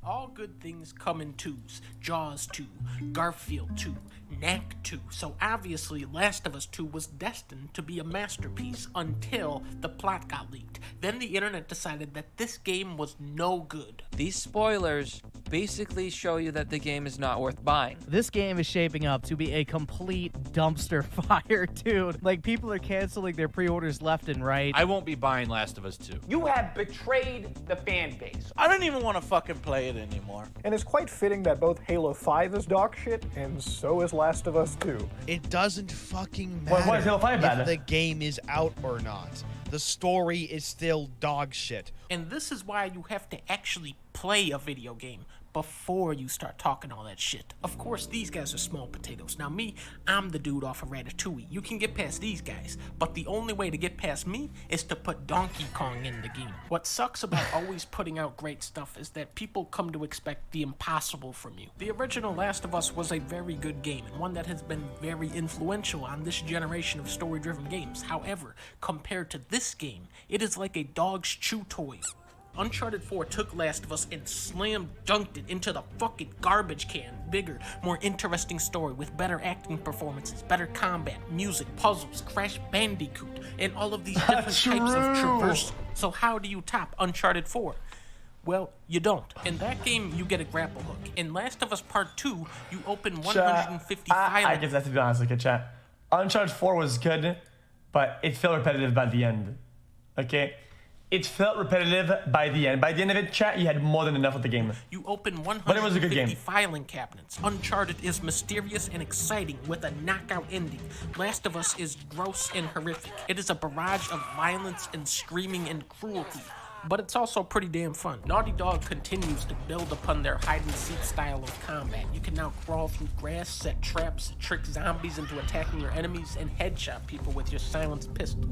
All good things come in twos. Jaws 2, Garfield 2, Knack 2. So obviously Last of Us 2 was destined to be a masterpiece until the plot got leaked. Then the internet decided that this game was no good. These spoilers basically show you that the game is not worth buying. This game is shaping up to be a complete dumpster fire, dude. Like, people are canceling their pre-orders left and right. I won't be buying Last of Us 2. You have betrayed the fan base. I don't even want to fucking play it anymore. And it's quite fitting that both Halo 5 is dog shit, and so is Last of Us 2. It doesn't fucking matter why is Halo 5 bad? if the game is out or not. The story is still dog shit. And this is why you have to actually play a video game before you start talking all that shit. Of course, these guys are small potatoes. Now me, I'm the dude off of Ratatouille. You can get past these guys, but the only way to get past me is to put Donkey Kong in the game. What sucks about always putting out great stuff is that people come to expect the impossible from you. The original Last of Us was a very good game, and one that has been very influential on this generation of story-driven games. However, compared to this game, it is like a dog's chew toy. Uncharted 4 took Last of Us and slam dunked it into the fucking garbage can. Bigger, more interesting story with better acting performances, better combat, music, puzzles, Crash Bandicoot, and all of these different types of traversal. So how do you top Uncharted 4? Well, you don't. In that game, you get a grapple hook. In Last of Us Part 2, you open 150 I guess that's to be honest, okay, chat. Uncharted 4 was good, but it felt repetitive by the end. Okay? It felt repetitive by the end. By the end of it, chat, you had more than enough of the game. You open But it was a good 150 game. filing cabinets. Uncharted is mysterious and exciting with a knockout ending. Last of Us is gross and horrific. It is a barrage of violence and screaming and cruelty. But it's also pretty damn fun. Naughty Dog continues to build upon their hide-and-seek style of combat. You can now crawl through grass, set traps, trick zombies into attacking your enemies, and headshot people with your silenced pistol.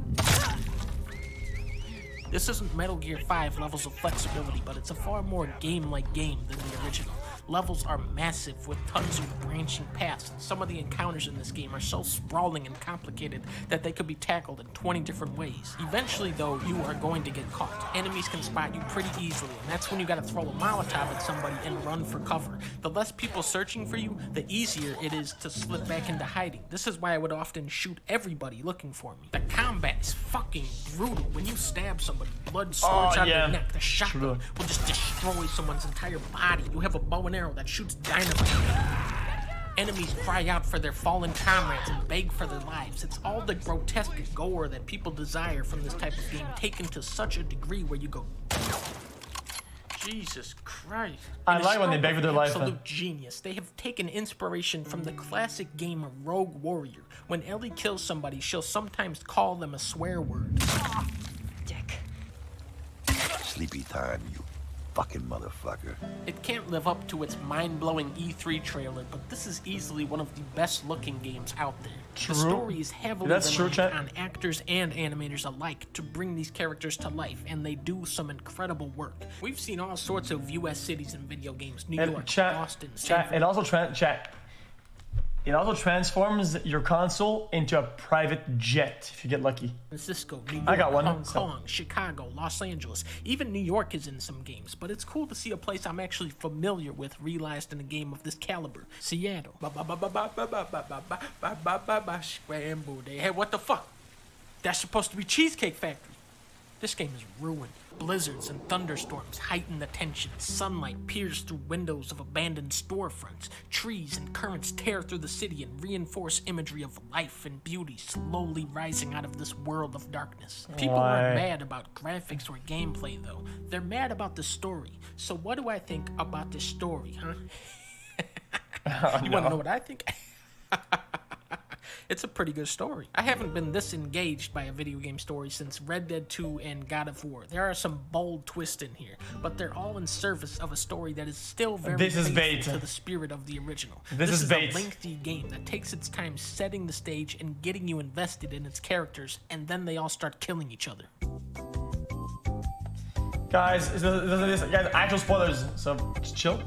This isn't Metal Gear 5 levels of flexibility, but it's a far more game-like game than the original. Levels are massive with tons of branching paths, and some of the encounters in this game are so sprawling and complicated that they could be tackled in 20 different ways. Eventually, though, you are going to get caught. Enemies can spot you pretty easily, and that's when you gotta throw a Molotov at somebody and run for cover. The less people searching for you, the easier it is to slip back into hiding. This is why I would often shoot everybody looking for me. The combat is fucking brutal. When you stab somebody, blood squirts out of their neck. The shotgun will just destroy someone's entire body. You have a bow and arrow that shoots dynamite. Enemies cry out for their fallen comrades and beg for their lives. It's all the grotesque gore that people desire from this type of game, taken to such a degree where you go, Jesus Christ. I like when they beg for their life. Absolute genius. They have taken inspiration from the classic game of Rogue Warrior. When Ellie kills somebody, she'll sometimes call them a swear word. Dick. Sleepy time, you fucking motherfucker. It can't live up to its mind-blowing E3 trailer, but this is easily one of the best-looking games out there. True. The story is heavily That's reliant true, on actors and animators alike to bring these characters to life, and they do some incredible work. We've seen all sorts of U.S. cities in video games: New York, Boston, San It also transforms your console into a private jet if you get lucky. Francisco, New York, I got one, Hong Kong, Chicago, Los Angeles. Even New York is in some games, but it's cool to see a place I'm actually familiar with realized in a game of this caliber. Seattle. Scrambled. Hey, what the fuck? That's supposed to be Cheesecake Factory. This game is ruined. Blizzards and thunderstorms heighten the tension. Sunlight peers through windows of abandoned storefronts. Trees and currents tear through the city and reinforce imagery of life and beauty slowly rising out of this world of darkness. People aren't mad about graphics or gameplay, though. They're mad about the story. So what do I think about this story, huh? You want to know what I think? It's a pretty good story. I haven't been this engaged by a video game story since Red Dead 2 and God of War. There are some bold twists in here, but they're all in service of a story that is still very faithful to the spirit of the original. This is a lengthy game that takes its time setting the stage and getting you invested in its characters, and then they all start killing each other. Guys, guys, actual spoilers, so just chill.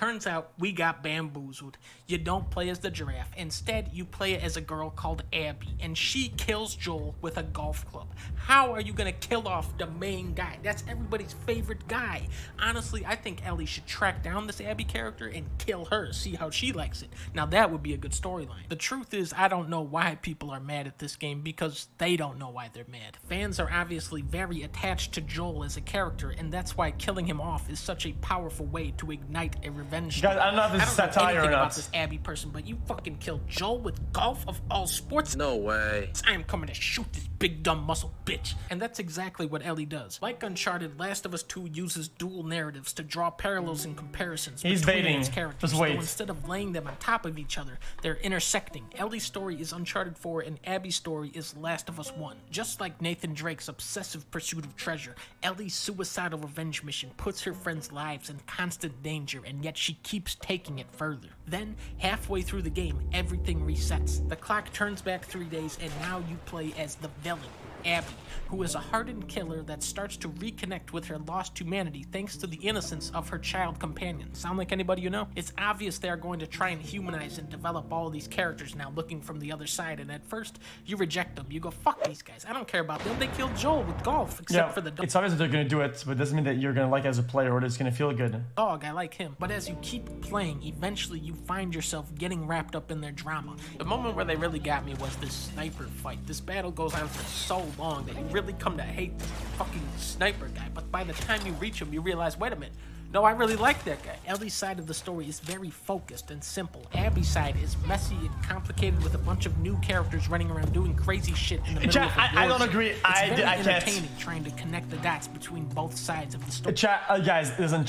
turns out we got bamboozled. You don't play as the giraffe. Instead, you play as a girl called Abby, and she kills Joel with a golf club. How are you gonna kill off the main guy? That's everybody's favorite guy. Honestly, I think Ellie should track down this Abby character and kill her, see how she likes it. Now that would be a good storyline. The truth is, I don't know why people are mad at this game, because they don't know why they're mad. Fans are obviously very attached to Joel as a character, and that's why killing him off is such a powerful way to ignite a revenge story. Guys, I don't know if this is satire or not. About this Abby person, but you fucking killed Joel with golf of all sports? No way. I am coming to shoot this big dumb muscle bitch. And that's exactly what Ellie does. Like Uncharted, Last of Us 2 uses dual narratives to draw parallels and comparisons between its characters. Just wait. So instead of laying them on top of each other, they're intersecting. Ellie's story is Uncharted 4 and Abby's story is Last of Us 1. Just like Nathan Drake's obsessive pursuit of treasure, Ellie's suicidal revenge mission puts her friends' lives in constant danger, and yet she keeps taking it further. Then, halfway through the game, everything resets. The clock turns back 3 days, and now you play as the villain, Abby, who is a hardened killer that starts to reconnect with her lost humanity thanks to the innocence of her child companion. Sound like anybody you know? It's obvious they are going to try and humanize and develop all of these characters now looking from the other side, and at first, you reject them. You go, fuck these guys. I don't care about them. They killed Joel with golf, except for the dog. It's obvious that they're going to do it, but it doesn't mean that you're going to like it as a player or it's going to feel good. Dog, I like him. But as you keep playing, eventually you find yourself getting wrapped up in their drama. The moment where they really got me was this sniper fight. This battle goes on for so long that you really come to hate this fucking sniper guy, but by the time you reach him, you realize, wait a minute, no, I really like that guy. Ellie's side of the story is very focused and simple. Abby's side is messy and complicated with a bunch of new characters running around doing crazy shit in the middle of a war. I don't agree. It's I very can't. entertaining trying to connect the dots between both sides of the story. Guys, listen.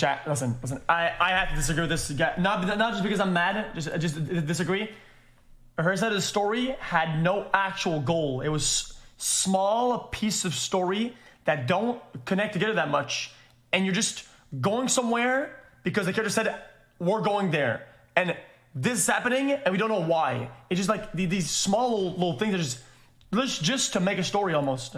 I have to disagree with this guy. Not just because I'm mad. Just disagree. Her side of the story had no actual goal. It was small piece of story that don't connect together that much, and you're just going somewhere because the character said we're going there, and this is happening and we don't know why. It's just like these small little things that just to make a story almost.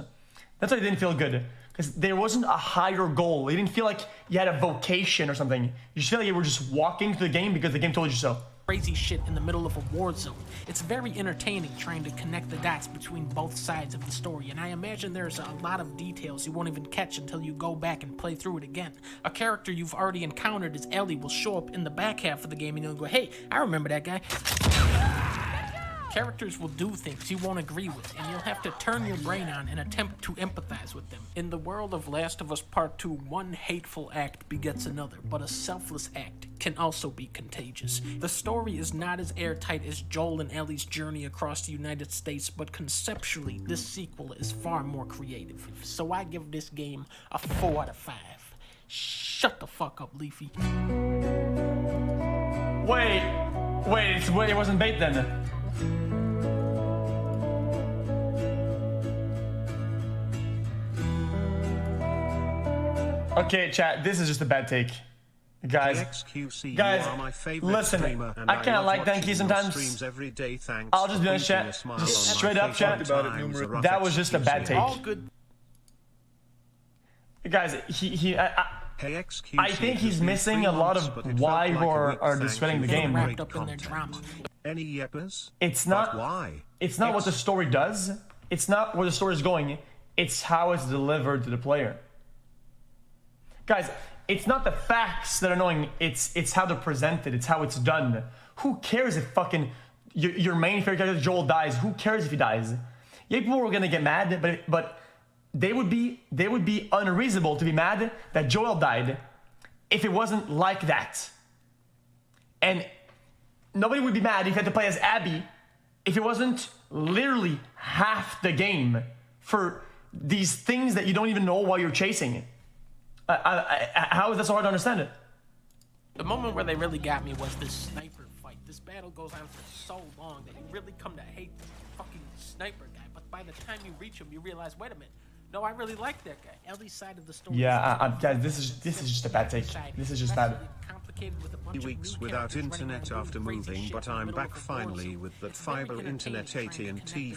That's why it didn't feel good, because there wasn't a higher goal. You didn't feel like you had a vocation or something. You just feel like you were just walking to the game because the game told you so. Crazy shit in the middle of a war zone. It's very entertaining trying to connect the dots between both sides of the story, and I imagine there's a lot of details you won't even catch until you go back and play through it again. A character you've already encountered as Ellie will show up in the back half of the game and you'll go, hey, I remember that guy. Characters will do things you won't agree with, and you'll have to turn your brain on and attempt to empathize with them. In the world of Last of Us Part 2, one hateful act begets another, but a selfless act can also be contagious. The story is not as airtight as Joel and Ellie's journey across the United States, but conceptually, this sequel is far more creative. So I give this game a 4 out of 5. Shut the fuck up, Leafy. Wait, it wasn't bait then. Okay, chat, this is just a bad take. Guys, listen, I kind of like Dunkey sometimes. I'll just be honest, chat. Just straight up, chat. That was just a bad take. All good. Guys, I think he's missing a lot of why we are discrediting the game. Wrapped up in their drama. It's not what the story does. It's not where the story is going. It's how it's delivered to the player. Guys, it's not the facts that are annoying. It's how they're presented. It's how it's done. Who cares if fucking your main favorite character Joel dies? Who cares if he dies? Yeah, people were gonna get mad, but they would be unreasonable to be mad that Joel died if it wasn't like that. And nobody would be mad if you had to play as Abby if it wasn't literally half the game for these things that you don't even know why you're chasing. How is that so hard to understand it? The moment where they really got me was this sniper fight. This battle goes on for so long that you really come to hate this fucking sniper guy. But by the time you reach him, you realize, wait a minute, no, I really like that guy. Ellie's side of the story. Yeah, guys, this is just a bad take. This is just bad. Weeks without internet after moving, but I'm back finally with that fiber internet. AT&T